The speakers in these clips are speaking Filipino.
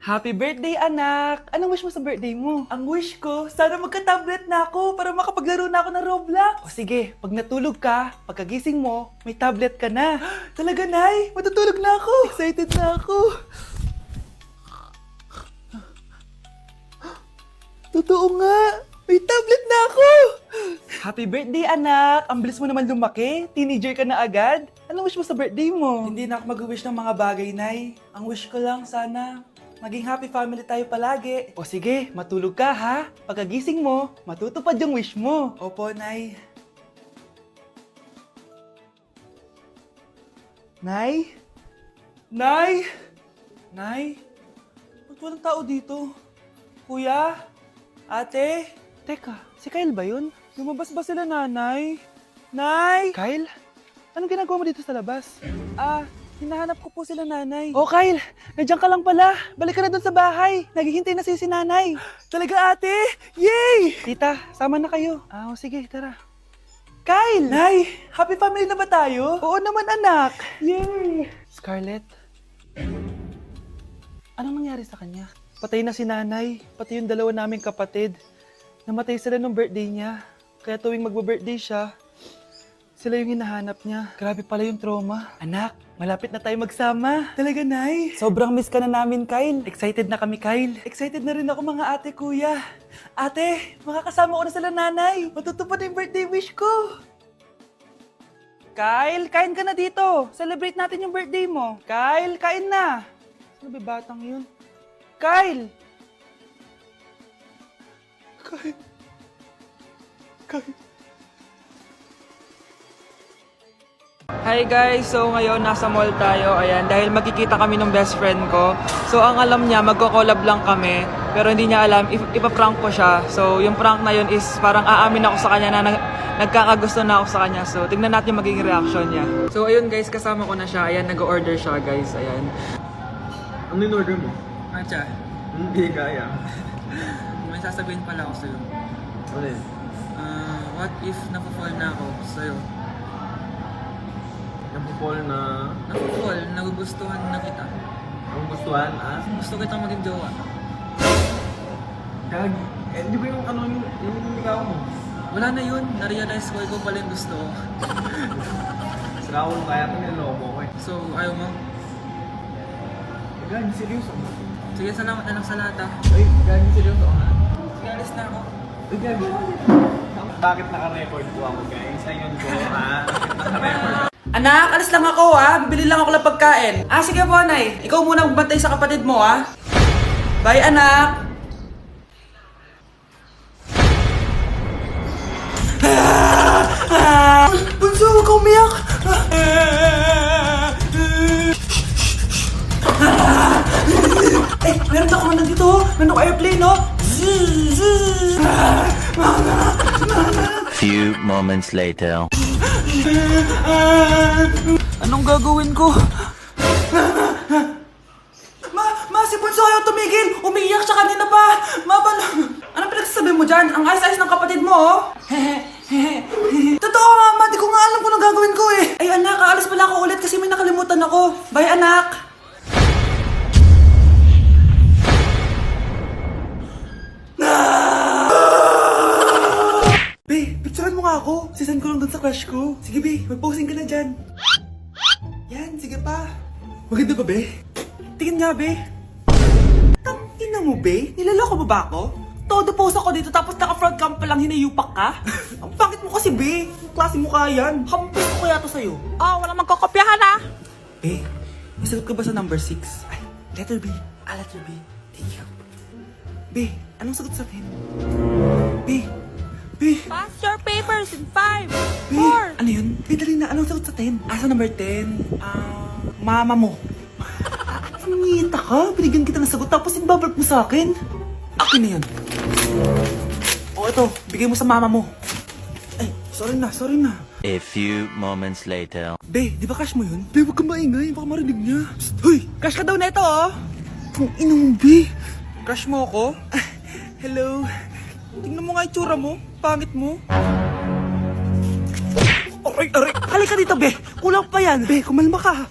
Happy birthday, anak! Anong wish mo sa birthday mo? Ang wish ko, sana magka-tablet na ako para makapaglaro na ako ng Roblox. O sige, pag natulog ka, pagkagising mo, may tablet ka na. Talaga, Nay? Matutulog na ako. Excited na ako. Totoo nga! May tablet na ako! Happy birthday, anak! Ang bilis mo naman lumaki. Teenager ka na agad. Anong wish mo sa birthday mo? Hindi na ako mag-wish ng mga bagay, Nay. Ang wish ko lang, sana maging happy family tayo palagi. O sige, matulog ka ha. Pagkagising mo, matutupad yung wish mo. Opo, Nay. Nay? Nay? Nay? Ba't walang tao dito? Kuya? Ate? Teka, si Kyle ba yun? Lumabas ba sila, nanay? Nay! Kyle? Anong ginagawa mo dito sa labas? Hinahanap ko po sila, nanay. Oh, Kyle! Nandiyan ka lang pala. Balik ka na dun sa bahay. Naghihintay na si nanay. Talaga, ate? Yay! Tita, sama na kayo. Sige, tara. Kyle! Nay! Happy family na ba tayo? Oo naman, anak. Yay! Scarlett? Anong nangyari sa kanya? Patay na si nanay, pati yung dalawa naming kapatid. Namatay sila nung birthday niya. Kaya tuwing magbo-birthday siya, sila yung hinahanap niya. Grabe pala yung trauma. Anak, malapit na tayo magsama. Talaga, Nay. Sobrang miss ka na namin, Kyle. Excited na kami, Kyle. Excited na rin ako, mga ate, kuya. Ate, makakasama ko na sila, nanay. Matutupad na yung birthday wish ko. Kyle, kain ka na dito. Celebrate natin yung birthday mo. Kyle, kain na. Sino ba batang yun? Kyle! Kyle! Hi guys! So ngayon nasa mall tayo. Ayan, dahil magkikita kami ng best friend ko. So ang alam niya, magko-collab lang kami. Pero hindi niya alam, ipaprank ko siya. So yung prank na yun is parang aamin ako sa kanya na nagkakagusto na ako sa kanya. So tignan natin yung magiging reaction niya. So ayun guys, kasama ko na siya. Ayan, nag-order siya guys. Ayan. Ano yung order mo? Atcha, Hindi kaya. may sasabihin pala ako sa'yo. Ano yun? What if napafall na ako sa'yo? Napupol na... Napafall, nagugustuhan na kita. Ang gustuhan, Gusto kitang maging jowa. Gag... di ba yung ano yung ligaw mo? Wala na yun, na-realize ko, ikaw pala yung gusto. Sira ko kaya ito niloko ko eh. So, ayaw mo? Gag, seryoso. Sige, salamat na lang sa lahat ah. Ay, gag, seryoso ha? Sige, alis na ako. Ay, gag. Bakit naka-record po ako guys? Ayun ko ha? Naka-record. Anak, alis lang ako ah. Bibili lang ako ng pagkain. Sige po, Nay. Ikaw muna magbantay sa kapatid mo ah. Bye, anak. Bunso, huwag ka umiyak. Meron ako man dito. Meron ako airplane, no? Few moments later. Anong gagawin ko? Si Bunso ayaw tumigil! Umiiyak siya kanina pa! Anong pinagsasabi mo dyan? Ang ayos-ayos ng kapatid mo, oh! Totoo, Mama! Di ko nga alam kung anong gagawin ko, eh! Ay, anak! Aalis pala ako ulit kasi may nakalimutan ako! Bye, anak! Be, picturean mo nga ako! Sisend ko lang dun sa crush ko! Sige, Be! Mag-posing ka na dyan! Yan, sige pa! Maganda ba, Be? Tingin nga, Be! Tangina mo, Be? Nilaloko mo ba ako? Todo post ako dito tapos naka-front cam pa lang hinayupak ka? Ang pangit mo kasi, Be! Ang klase mo kaya yan? Hampis ko kaya to sa'yo. Wala magkakopyahan ah! Be, nasagot ka ba sa number 6? Ay, letter B. Letter B. Thank you. Be, anong sagot sa atin? Be! Be! Pass your papers in 5, Be! 4. Ano yun? Be, dali na. Anong sagot sa 10? Sa number 10? Mama mo. Nangihita ka? Binigyan kita ng sagot tapos ibabalik mo sa akin? Akin na yun. Ito. Bigay mo sa mama mo. Ay, sorry na. A few moments later. Be, di ba crush mo yun? Be, huwag kang maingay. Baka marinig niya. Psst, hoy! Crush ka daw na ito, oh! Kung inong, Be. Crush mo ako? Hello. Tingnan mo nga itsura mo. Pangit mo. Aray! Halika dito, Be. Kulang pa yan. Be, kumalma ka.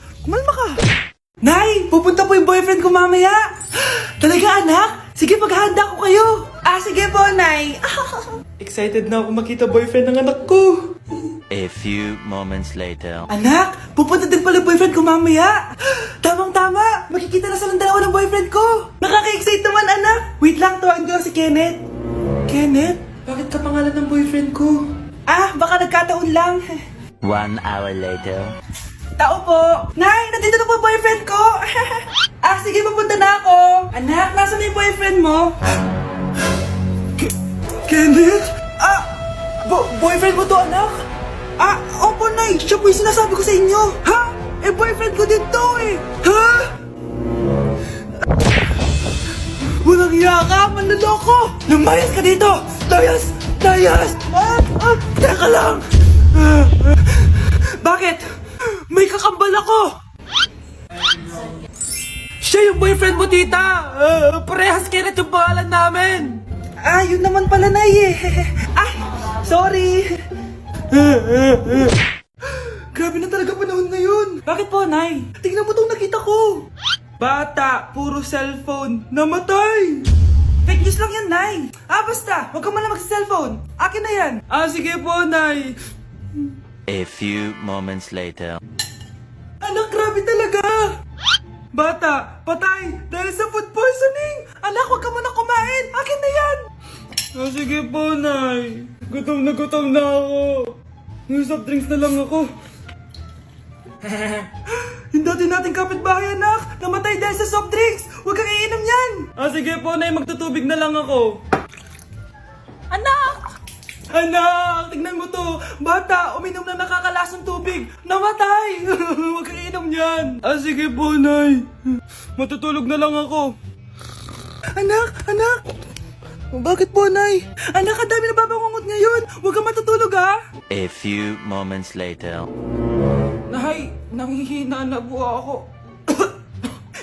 Nay! Pupunta po yung boyfriend ko mamaya. Talaga, anak? Sige, paghahanda ko kayo. Sige po, Nay. Excited na ako makita boyfriend ng anak ko. A few moments later. Anak, pupunta din pala boyfriend ko mamaya. Tamang-tama, makikita na silang dalawa ng boyfriend ko. Nakaka-excite naman, anak. Wait lang, tawagin ko lang si Kenneth. Kenneth? Bakit ka pangalan ng boyfriend ko? Baka nagkataon lang. 1 hour later. Tao po. Nay, nandito na po boyfriend ko. Sige, papunta na ako. Anak, nasa na yung boyfriend mo? Kenneth? Boyfriend mo to, anak? Opo, Nay. Siya po yung sinasabi ko sa inyo. Ha? Boyfriend ko din to eh. Ha? Walang iya ka, manloloko. Lumayas ka dito. Layas! Layas! Teka lang. Bakit? May kakambal ako. Siya yung boyfriend mo, tita. Parehas Kenneth yung pangalan namin. Yun naman pala, Nay eh. Sorry. Grabe na talaga panahon ngayon. Bakit po, Nay? Tingnan mo tong nakita ko. Bata, puro cellphone, namatay. Fake news lang yan, Nay. Basta, huwag ka man lang mag-cellphone. Akin na yan. Sige po, Nay. A few moments later. Anak, grabe talaga. Bata, patay dahil sa food poisoning. Anak, huwag ka muna kumain. Akin na yan. Sige po, Nay. Gutom na ako. Yung soft drinks na lang ako. Yung dati nating kapitbahay, anak. Namatay dahil sa soft drinks. Huwag kang iinom yan. Sige po, Nay. Magtutubig na lang ako. Anak! Anak, tignan mo to. Bata, uminom na nakakalasang tubig. Namatay. Huwag kang iinom yan. Sige po, Nay. Matutulog na lang ako. Anak. Bakit po, Nay? Anak, ang dami na babangungot ngayon. Huwag kang matutulog, ha? A few moments later. Nay, nanghihina na po ako.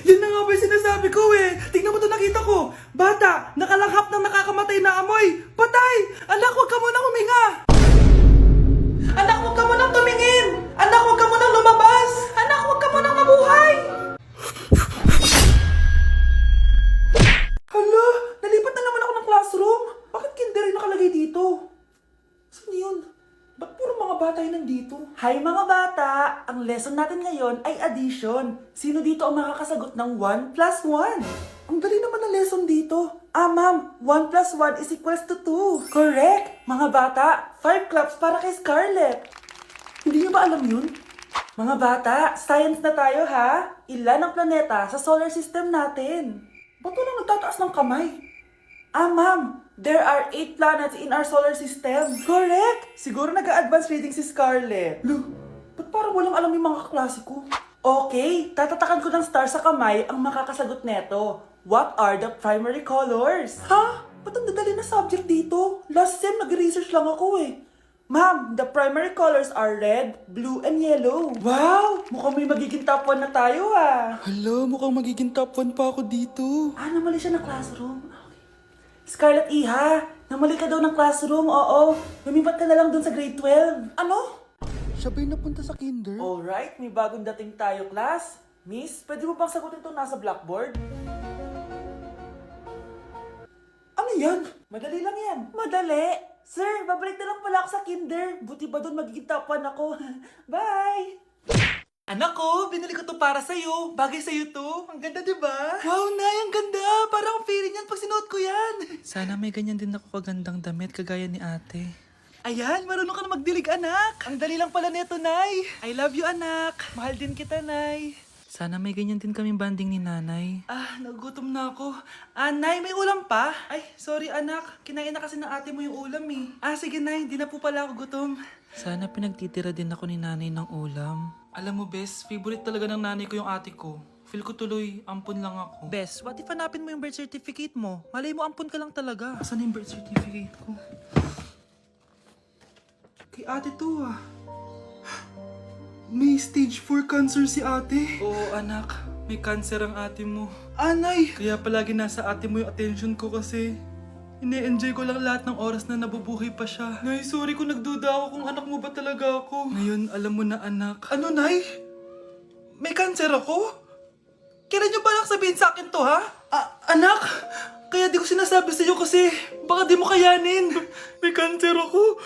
Yun na nga ba yung sinasabi ko eh. Tingnan mo to, nakita ko. Bata, nakalanghap ng nakakamatay na amoy. Patay! Anak, huwag ka munang huminga. Anak, huwag ka munang tumingin. Anak, huwag ka munang lumabas. Anak, huwag ka munang mabuhay. Hala, nalipat na naman ako ng classroom. Bakit kinder yung nakalagay dito? Saan yun? Ba't puro mga bata yung nandito? Hi mga bata! Ang lesson natin ngayon ay addition. Sino dito ang makakasagot ng 1 plus 1? Ang dali naman ng lesson dito. Ma'am, 1 plus 1 is equals to 2. Correct! Mga bata, 5 claps para kay Scarlett. Hindi niyo ba alam yun? Mga bata, science na tayo ha? Ilan ang planeta sa solar system natin? Ba't walang nagtataas ng kamay? Ma'am, there are 8 planets in our solar system. Correct! Siguro nag-a-advance reading si Scarlett. Ba't parang walang alam yung mga kaklase ko? Okay, tatatakan ko ng star sa kamay ang makakasagot neto. What are the primary colors? Ba't ang dadali na subject dito? Last sem, nag-research lang ako eh. Ma'am, the primary colors are red, blue, and yellow. Wow! Mukhang may magiging top 1 na tayo Hala, mukhang magiging top 1 pa ako dito. Namali siya ng classroom. Scarlett Iha, namali ka daw ng classroom, oo. Lumipat ka na lang dun sa grade 12. Ano? Siya ba'y napunta sa kinder? Alright, may bagong dating tayo, class. Miss, pwede mo bang sagutin itong nasa blackboard? Ano yan? Madali lang yan. Madali? Sir, babalik na lang pala ako sa kinder. Buti ba doon magiging top 1 ako? Bye! Anak ko, binili ko to para sa'yo. Bagay sa'yo to. Ang ganda, diba? Wow, Nay, ang ganda. Parang ang feeling yan pag sinuot ko yan. Sana may ganyan din ako kagandang damit kagaya ni ate. Ayan, marunong ka na magdilig, anak. Ang dali lang pala neto, Nay. I love you, anak. Mahal din kita, Nay. Sana may ganyan din kaming banding ni nanay. Nagutom na ako. Nay, may ulam pa? Ay, sorry, anak. Kinain na kasi ng ate mo yung ulam eh. Sige, Nay. Di na po pala ako gutom. Sana pinagtitira din ako ni nanay ng ulam. Alam mo, Bes, favorite talaga ng nanay ko yung ate ko. Feel ko tuloy, ampun lang ako. Bes, what if hanapin mo yung birth certificate mo? Malay mo ampun ka lang talaga. Asan yung birth certificate ko? Kay ate to May stage 4 cancer si ate. Oo, anak. May cancer ang ate mo. Anay! Kaya palagi nasa ate mo yung attention ko kasi ine-enjoy ko lang lahat ng oras na nabubuhay pa siya. Nay, sorry kung nagduda ako kung anak mo ba talaga ako. Ngayon, alam mo na, anak. Ano, Nay? May cancer ako? Kailan nyo balak sabihin sa akin to, ha? Anak, kaya di ko sinasabi sa'yo kasi baka di mo kayanin. May cancer ako.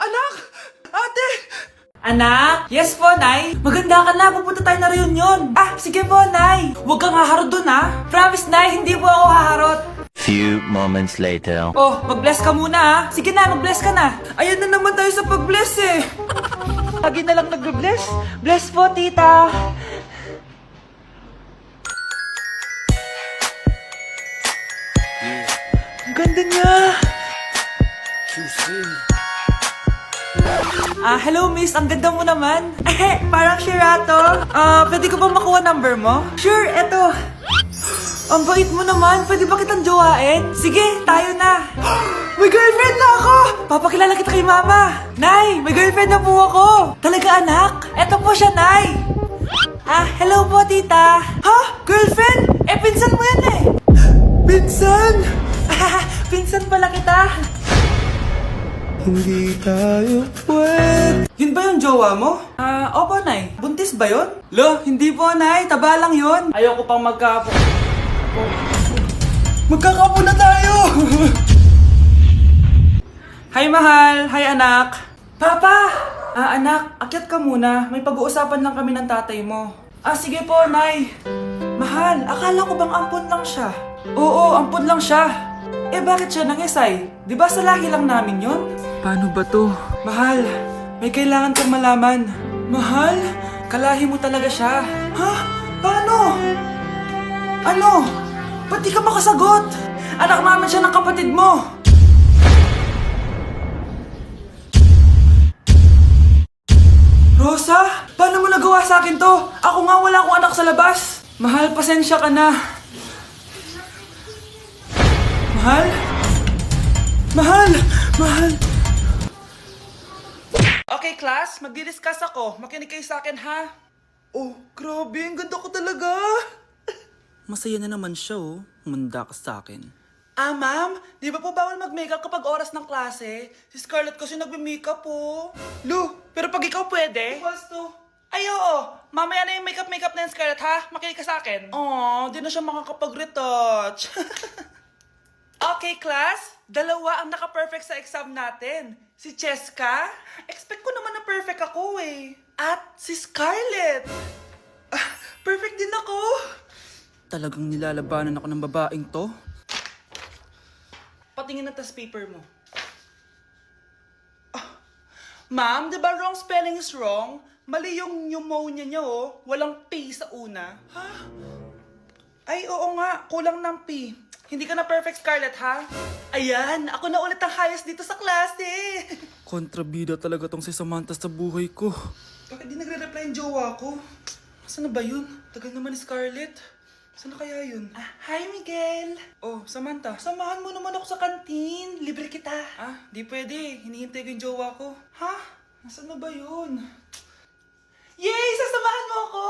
Anak! Ate! Anak? Yes po, Nay. Maganda ka na. Pupunta tayo na reunion. Ah, sige po, Nay. Huwag kang haharot dun, ha? Promise, Nay, hindi po ako haharot. Few moments later. Oh, mag-bless ka muna, ha? Sige na, mag-bless ka na. Ayan na naman tayo sa pag-bless, eh. Lagi na lang nag-bless. Bless po, tita. Ang ganda niya! Hello miss, ang ganda mo naman. Parang Shirato. Pwede ko ba makuha number mo? Sure, eto. Ang bait mo naman, pwede ba kitang jowain? Sige, tayo na. May girlfriend na ako! Papakilala kita kay mama. Nay, may girlfriend na po ako. Talaga anak? Eto po siya, Nay. Hello po tita. Ha? Girlfriend? Pinsan mo yan eh. Pinsan! Pinsan pala kita. Hindi tayo pwede. Yun ba yung jowa mo? Opo, Nay. Buntis ba yun? Lo, hindi po, Nay. Taba lang yun. Ayoko pang magkapo. Magkakapo na tayo! Hi, mahal. Hi, anak. Papa! Anak, akyat ka muna. May pag-uusapan lang kami ng tatay mo. Sige po, Nay. Mahal, akala ko bang ampon lang siya? Oo, ampon lang siya. Bakit siya nangisay? Di ba sa laki lang namin yun? Paano ba to? Mahal, may kailangan kang malaman. Mahal? Kalahi mo talaga siya. Ha? Paano? Ano? Ba't di ka makasagot? Anak naman siya ng kapatid mo. Rosa? Paano mo nagawa sa akin to? Ako nga wala akong anak sa labas. Mahal, pasensya ka na. Mahal? Mahal! Mahal! Okay, class. Magdi-discuss ako. Makinig kayo sa akin, ha? Oh, grabe. Ang ganda ko talaga. Masaya na naman siya, oh. Humanda ka sa akin. Ma'am, di ba po bawal mag-makeup kapag oras ng klase? Si Scarlett kasi nagbe-makeup po. Lu, pero pag ikaw pwede? Basto. Ay, oo. Mamaya na yung makeup na yung Scarlett, ha? Makinig ka sa akin. Di na siya makakapag-retouch. Okay, class. Dalawa ang naka-perfect sa exam natin. Si Cheska. Expect ko naman na perfect ako, eh. At si Scarlett. Perfect din ako. Talagang nilalabanan ako ng babaeng to. Patingin na tas paper mo. Ma'am, di ba wrong spelling is wrong? Mali yung pneumonia niya, oh. Walang P sa una. Ha? Ay, oo nga. Kulang ng P. Hindi ka na perfect, Scarlett, ha? Ayan, ako na ulit ang highest dito sa klase. Kontrabida talaga tong si Samantha sa buhay ko. Bakit di nagre-reply yung jowa ko? Saan na ba yun? Tagal naman ni Scarlett. Saan na kaya yun? Hi, Miguel! Oh, Samantha, samahan mo naman ako sa kantin. Libre kita. Di pwede. Hinihintay ko yung jowa ko. Ha? Nasaan na ba yun? Yay! Sasamahan mo ako!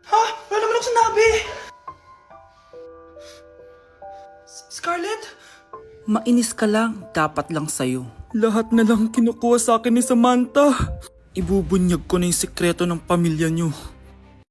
Ha? Wala naman ako sinabi! Scarlett? Mainis ka lang. Dapat lang sa'yo. Lahat na lang kinukuha sa akin ni Samantha. Ibubunyag ko na yung sikreto ng pamilya niyo.